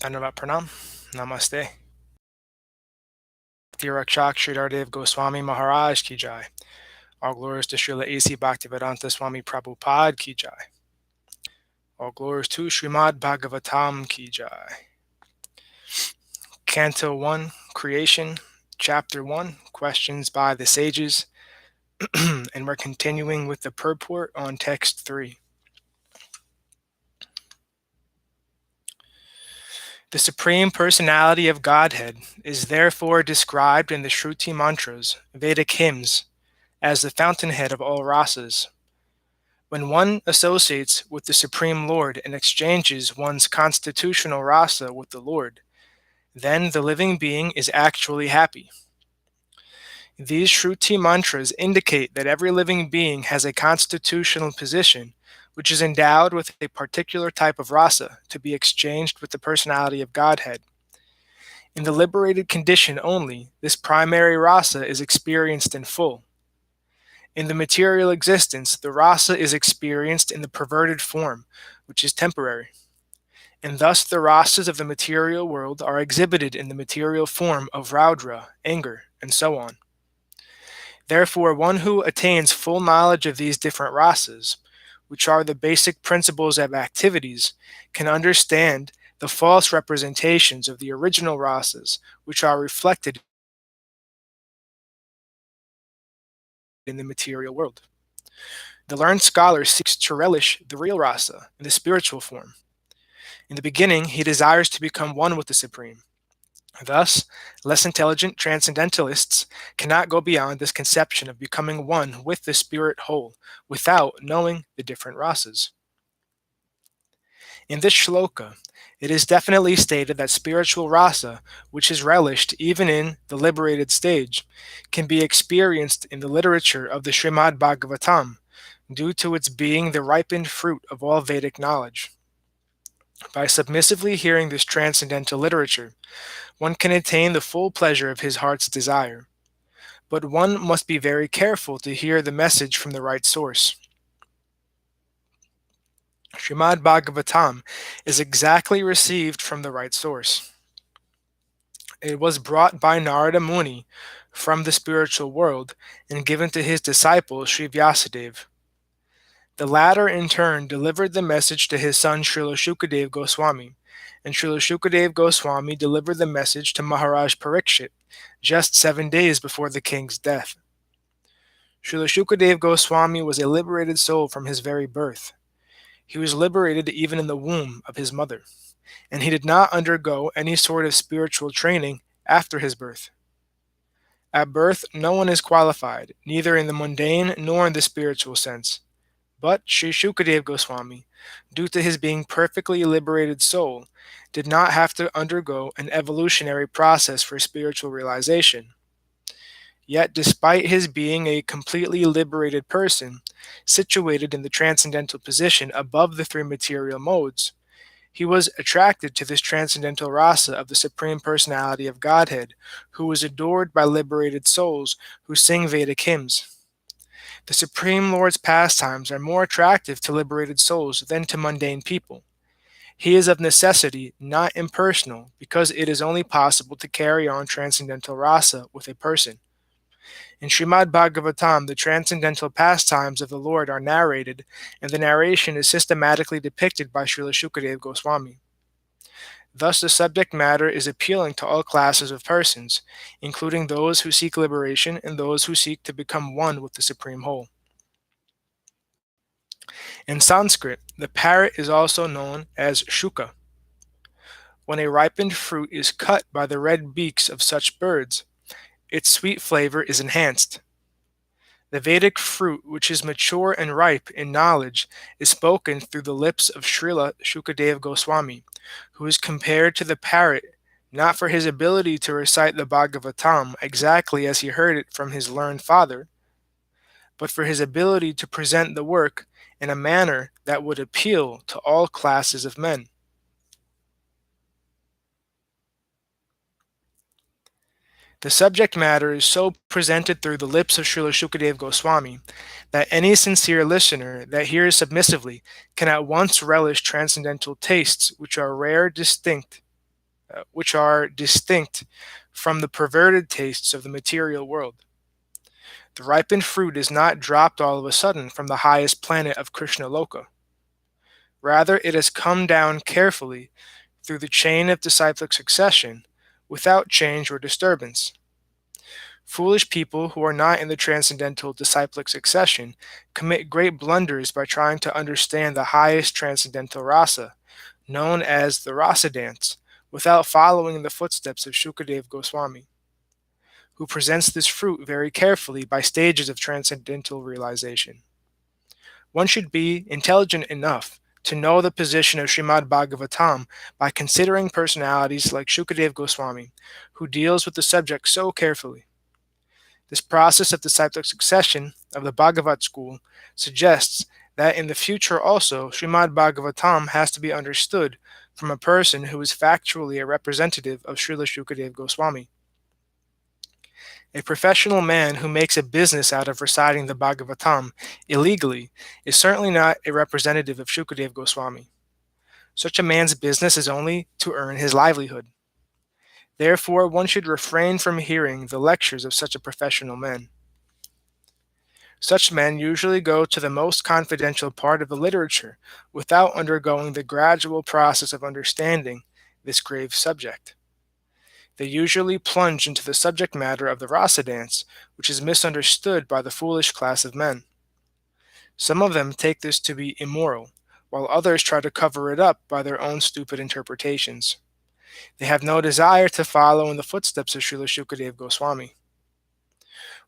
Dhanavad Pranam. Namaste. Rakshak Sridhardev Goswami Maharaj Ki Jai. All glories to Srila A.C. Bhaktivedanta Swami Prabhupada Ki Jai. All glories to Śrīmad-Bhāgavatam Ki Jai. Canto 1, Creation, Chapter 1, Questions by the Sages. And we're continuing with the purport on Text 3. The Supreme Personality of Godhead is therefore described in the Shruti mantras, Vedic hymns, as the fountainhead of all rasas. When one associates with the Supreme Lord and exchanges one's constitutional rasa with the Lord, then the living being is actually happy. These Shruti mantras indicate that every living being has a constitutional position which is endowed with a particular type of rasa to be exchanged with the personality of Godhead. In the liberated condition only, this primary rasa is experienced in full. In the material existence, the rasa is experienced in the perverted form, which is temporary. And thus the rasas of the material world are exhibited in the material form of raudra, anger, and so on. Therefore, one who attains full knowledge of these different rasas, which are the basic principles of activities, can understand the false representations of the original rasas, which are reflected in the material world. The learned scholar seeks to relish the real rasa in the spiritual form. In the beginning, he desires to become one with the Supreme. Thus, less intelligent transcendentalists cannot go beyond this conception of becoming one with the spirit whole without knowing the different rasas. In this shloka, it is definitely stated that spiritual rasa, which is relished even in the liberated stage, can be experienced in the literature of the Śrīmad-Bhāgavatam due to its being the ripened fruit of all Vedic knowledge. By submissively hearing this transcendental literature, one can attain the full pleasure of his heart's desire. But one must be very careful to hear the message from the right source. Śrīmad-Bhāgavatam is exactly received from the right source. It was brought by Narada Muni from the spiritual world and given to his disciple Sri Vyasadeva. The latter in turn delivered the message to his son Srila Shukadev Goswami, and Srila Shukadev Goswami delivered the message to Maharaj Parikshit just 7 days before the king's death. Srila Shukadev Goswami was a liberated soul from his very birth. He was liberated even in the womb of his mother, and he did not undergo any sort of spiritual training after his birth. At birth, no one is qualified, neither in the mundane nor in the spiritual sense. But Sri Shukadev Goswami, due to his being perfectly liberated soul, did not have to undergo an evolutionary process for spiritual realization. Yet, despite his being a completely liberated person, situated in the transcendental position above the three material modes, he was attracted to this transcendental rasa of the Supreme Personality of Godhead, who was adored by liberated souls who sing Vedic hymns. The Supreme Lord's pastimes are more attractive to liberated souls than to mundane people. He is of necessity not impersonal because it is only possible to carry on transcendental rasa with a person. In Śrīmad-Bhāgavatam, the transcendental pastimes of the Lord are narrated, and the narration is systematically depicted by Srila Shukadev Goswami. Thus, the subject matter is appealing to all classes of persons, including those who seek liberation and those who seek to become one with the Supreme Whole. In Sanskrit, the parrot is also known as shuka. When a ripened fruit is cut by the red beaks of such birds, its sweet flavor is enhanced. The Vedic fruit, which is mature and ripe in knowledge, is spoken through the lips of Srila Shukadev Goswami, who is compared to the parrot not for his ability to recite the Bhagavatam exactly as he heard it from his learned father, but for his ability to present the work in a manner that would appeal to all classes of men. The subject matter is so presented through the lips of Srila Shukadev Goswami that any sincere listener that hears submissively can at once relish transcendental tastes which are rare, distinct, which are distinct from the perverted tastes of the material world. The ripened fruit is not dropped all of a sudden from the highest planet of Krishna Loka. Rather, it has come down carefully through the chain of disciplic succession without change or disturbance. Foolish people who are not in the transcendental disciplic succession commit great blunders by trying to understand the highest transcendental rasa, known as the rasa dance, without following the footsteps of Shukadev Goswami, who presents this fruit very carefully by stages of transcendental realization. One should be intelligent enough to know the position of Śrīmad-Bhāgavatam by considering personalities like Shukadev Goswami, who deals with the subject so carefully. This process of disciplic succession of the Bhagavat school suggests that in the future also Śrīmad-Bhāgavatam has to be understood from a person who is factually a representative of Srila Shukadev Goswami. A professional man who makes a business out of reciting the Bhagavatam illegally is certainly not a representative of Shukadev Goswami. Such a man's business is only to earn his livelihood. Therefore, one should refrain from hearing the lectures of such a professional man. Such men usually go to the most confidential part of the literature without undergoing the gradual process of understanding this grave subject. They usually plunge into the subject matter of the rasa dance, which is misunderstood by the foolish class of men. Some of them take this to be immoral, while others try to cover it up by their own stupid interpretations. They have no desire to follow in the footsteps of Srila Shukadev Goswami.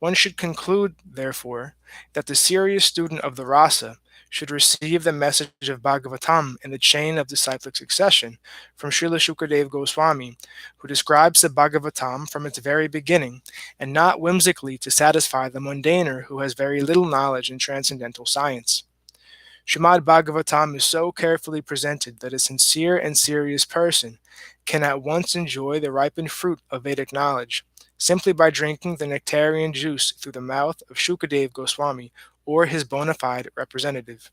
One should conclude, therefore, that the serious student of the rasa should receive the message of Bhagavatam in the chain of disciplic succession from Srila Shukadev Goswami, who describes the Bhagavatam from its very beginning, and not whimsically to satisfy the mundaner who has very little knowledge in transcendental science. Śrīmad-Bhāgavatam is so carefully presented that a sincere and serious person can at once enjoy the ripened fruit of Vedic knowledge, simply by drinking the nectarian juice through the mouth of Shukadev Goswami or his bona fide representative.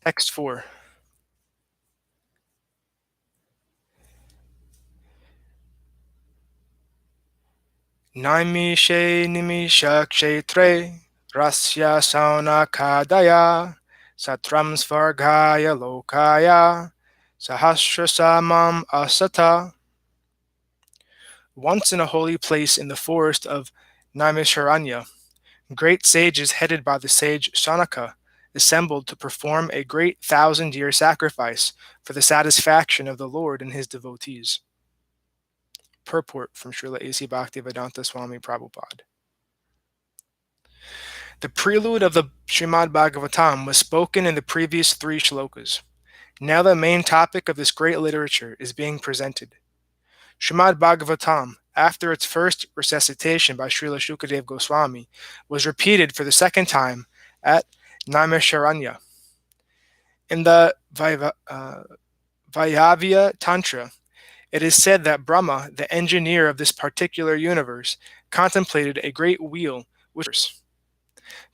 Text 4. Naimishe nimisha kshetre rasya saunakadaya satram svargaya lokaya sahasrasamam asata. Once in a holy place in the forest of Naimisharanya, great sages headed by the sage Sanaka assembled to perform a great 1,000-year sacrifice for the satisfaction of the Lord and his devotees. Purport from Srila A.C. Bhaktivedanta Swami Prabhupada. The prelude of the Śrīmad-Bhāgavatam was spoken in the previous 3 shlokas. Now the main topic of this great literature is being presented. Śrīmad-Bhāgavatam, after its first recitation by Srila Shukadev Goswami, was repeated for the second time at Naimisharanya. In the Vaiyavya Tantra, it is said that Brahma, the engineer of this particular universe, contemplated a great wheel which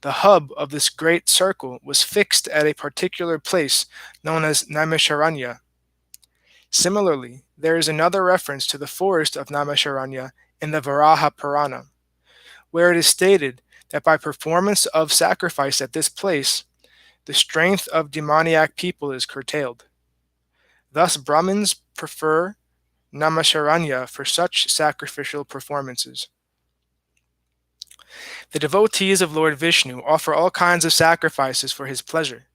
the hub of this great circle was fixed at a particular place known as Naimisharanya. Similarly, there is another reference to the forest of Naimisharanya in the Varaha Purāna, where it is stated that by performance of sacrifice at this place, the strength of demoniac people is curtailed. Thus Brahmins prefer Naimisharanya for such sacrificial performances. The devotees of Lord Vishnu offer all kinds of sacrifices for his pleasure.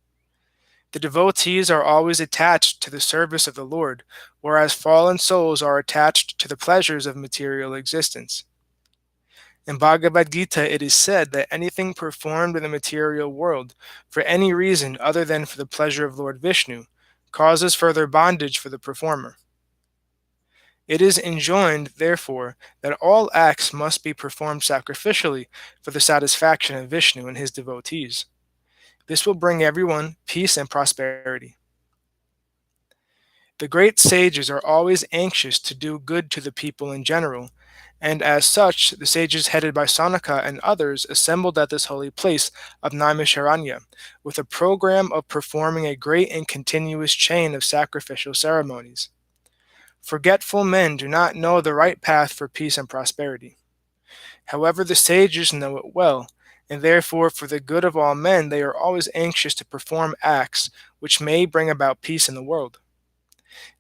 The devotees are always attached to the service of the Lord, whereas fallen souls are attached to the pleasures of material existence. In Bhagavad Gita, it is said that anything performed in the material world for any reason other than for the pleasure of Lord Vishnu causes further bondage for the performer. It is enjoined, therefore, that all acts must be performed sacrificially for the satisfaction of Vishnu and his devotees. This will bring everyone peace and prosperity. The great sages are always anxious to do good to the people in general, and as such, the sages headed by Sanaka and others assembled at this holy place of Naimisharanya with a program of performing a great and continuous chain of sacrificial ceremonies. Forgetful men do not know the right path for peace and prosperity. However, the sages know it well, and therefore, for the good of all men, they are always anxious to perform acts which may bring about peace in the world.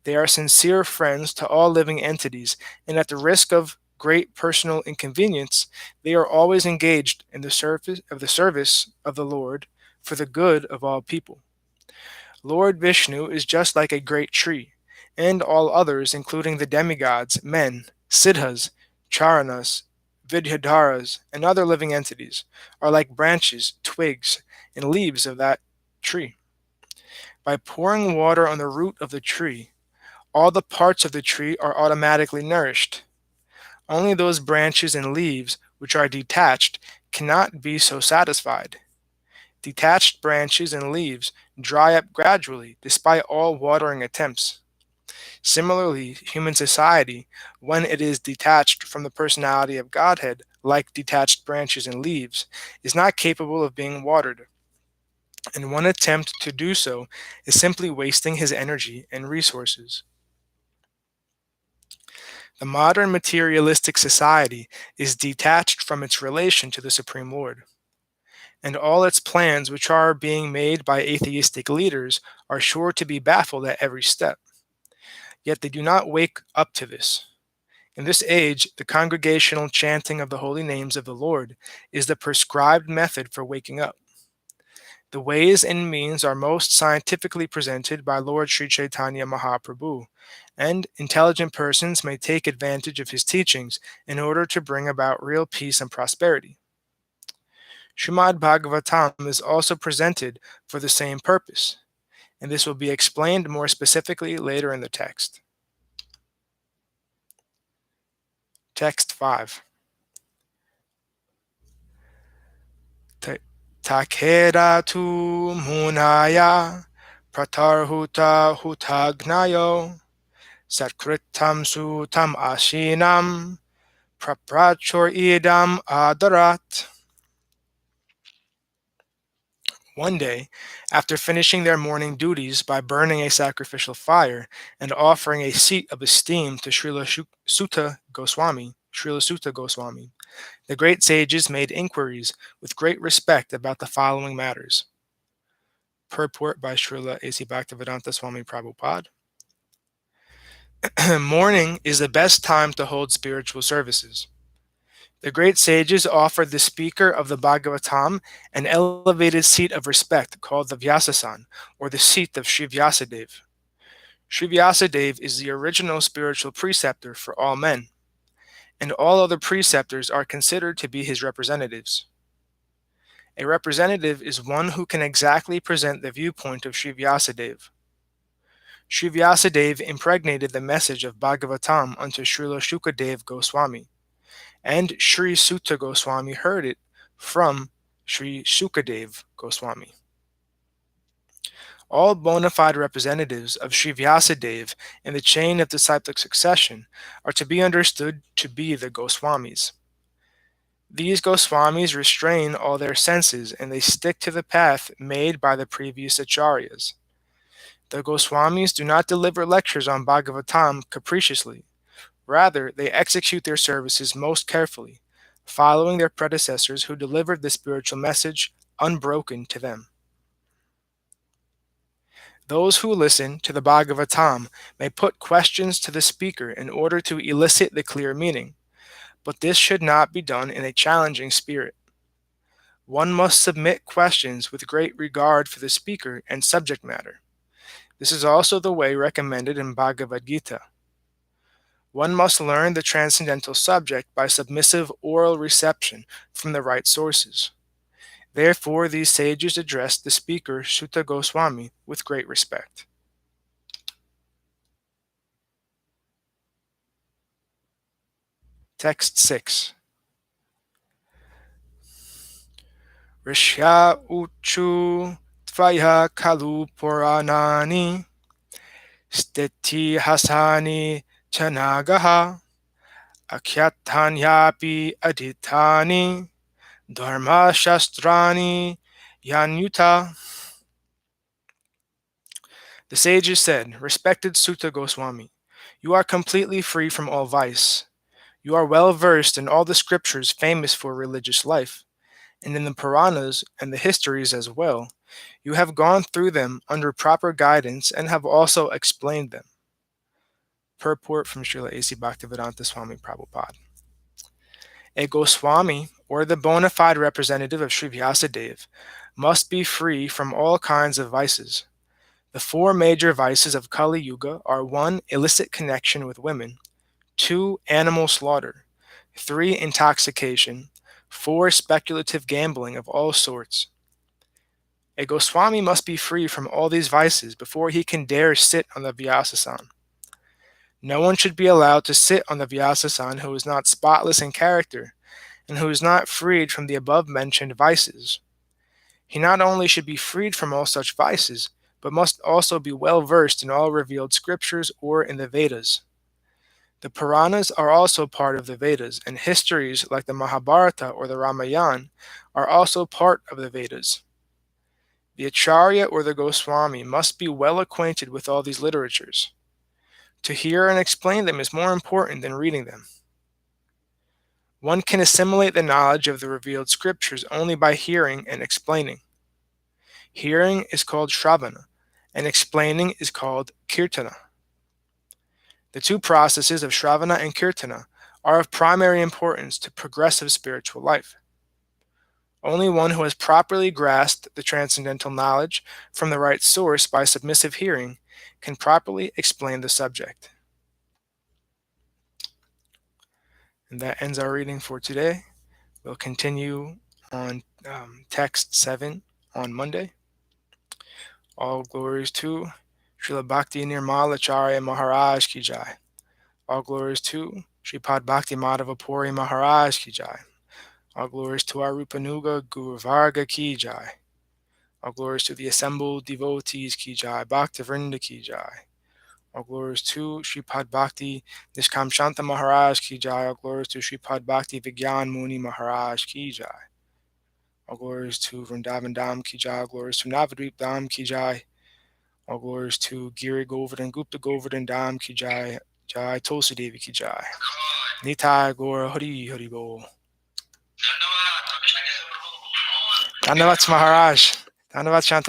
They are sincere friends to all living entities, and at the risk of great personal inconvenience, they are always engaged in the service of the Lord for the good of all people. Lord Vishnu is just like a great tree, and all others, including the demigods, men, siddhas, charanas, vidyadharas, and other living entities, are like branches, twigs, and leaves of that tree. By pouring water on the root of the tree, all the parts of the tree are automatically nourished. Only those branches and leaves which are detached cannot be so satisfied. Detached branches and leaves dry up gradually despite all watering attempts. Similarly, human society, when it is detached from the personality of Godhead, like detached branches and leaves, is not capable of being watered, and one attempt to do so is simply wasting his energy and resources. The modern materialistic society is detached from its relation to the Supreme Lord, and all its plans, which are being made by atheistic leaders, are sure to be baffled at every step. Yet they do not wake up to this. In this age, the congregational chanting of the holy names of the Lord is the prescribed method for waking up. The ways and means are most scientifically presented by Lord Sri Chaitanya Mahaprabhu, and intelligent persons may take advantage of his teachings in order to bring about real peace and prosperity. Śrīmad-Bhāgavatam is also presented for the same purpose, and this will be explained more specifically later in the text. Text 5. Takeda tu munaya pratarhuta hutagnayo satkritam sutam ashinam praprachor idam adarat. One day, after finishing their morning duties by burning a sacrificial fire and offering a seat of esteem to Srila Sutta Goswami, the great sages made inquiries with great respect about the following matters. Purport by Srila A.C. Bhaktivedanta Swami Prabhupada. Morning is the best time to hold spiritual services. The great sages offered the speaker of the Bhagavatam an elevated seat of respect called the Vyasasan, or the seat of Sri Vyasadeva. Sri Vyasadeva is the original spiritual preceptor for all men, and all other preceptors are considered to be his representatives. A representative is one who can exactly present the viewpoint of Sri Vyasadeva. Sri Vyasadeva impregnated the message of Bhagavatam unto Srila Shukadeva Goswami, and Sri Sutta Goswami heard it from Sri Sukadeva Goswami. All bona fide representatives of Sri Vyasadeva in the chain of disciplic succession are to be understood to be the Goswamis. These Goswamis restrain all their senses and they stick to the path made by the previous acharyas. The Goswamis do not deliver lectures on Bhagavatam capriciously. Rather, they execute their services most carefully, following their predecessors who delivered the spiritual message unbroken to them. Those who listen to the Bhagavatam may put questions to the speaker in order to elicit the clear meaning, but this should not be done in a challenging spirit. One must submit questions with great regard for the speaker and subject matter. This is also the way recommended in Bhagavad Gita. One must learn the transcendental subject by submissive oral reception from the right sources. Therefore, these sages addressed the speaker, Sutta Goswami, with great respect. Text 6. Rishya uchu tvaya kalu Purānani stiti hasani chanagaha akhyatanyapi adhitani dharma shastrani yanyuta. The sages said, "Respected Sutta Goswami, you are completely free from all vice. You are well versed in all the scriptures famous for religious life, and in the Puranas and the histories as well. You have gone through them under proper guidance and have also explained them." Purport from Srila A.C. Bhaktivedanta Swami Prabhupada. A Goswami, or the bona fide representative of Sri Vyasadeva, must be free from all kinds of vices. The four major vices of Kali Yuga are 1. Illicit connection with women, 2. Animal slaughter, 3. Intoxication, 4. Speculative gambling of all sorts. A Goswami must be free from all these vices before he can dare sit on the Vyasasan. No one should be allowed to sit on the Vyasasan who is not spotless in character and who is not freed from the above-mentioned vices. He not only should be freed from all such vices, but must also be well versed in all revealed scriptures or in the Vedas. The Puranas are also part of the Vedas, and histories like the Mahabharata or the Ramayana are also part of the Vedas. The Acharya or the Goswami must be well acquainted with all these literatures. To hear and explain them is more important than reading them. One can assimilate the knowledge of the revealed scriptures only by hearing and explaining. Hearing is called Shravana, and explaining is called Kirtana. The two processes of Shravana and Kirtana are of primary importance to progressive spiritual life. Only one who has properly grasped the transcendental knowledge from the right source by submissive hearing can properly explain the subject. And that ends our reading for today. We'll continue on text 7 on Monday. All glories to Srila Bhakti Nirmal Acharya Maharaj Ki Jai. All glories to Sripad Bhakti Madhava Puri Maharaj Ki Jai. All glories to our Rupanuga Guru Varga Ki Jai. All glories to the assembled devotees Ki Jai. Bhakta Vrinda Ki Jai. All glories to Sripad Bhakti Nishkam Shanta Maharaj Ki Jai. All glories to Sripad Bhakti Vigyan Muni Maharaj Ki Jai. All glories to Vrindavan Dham Ki Jai. All glories to Navadvip Dham Ki Jai. All glories to Giri Govardhan Gupta Govardhan Dham Ki Jai. Jai Tulsi Devi Ki Jai. Nitai Gora Hari Hari Bol. Dhanavad Maharaj. Dhanavad Shanta.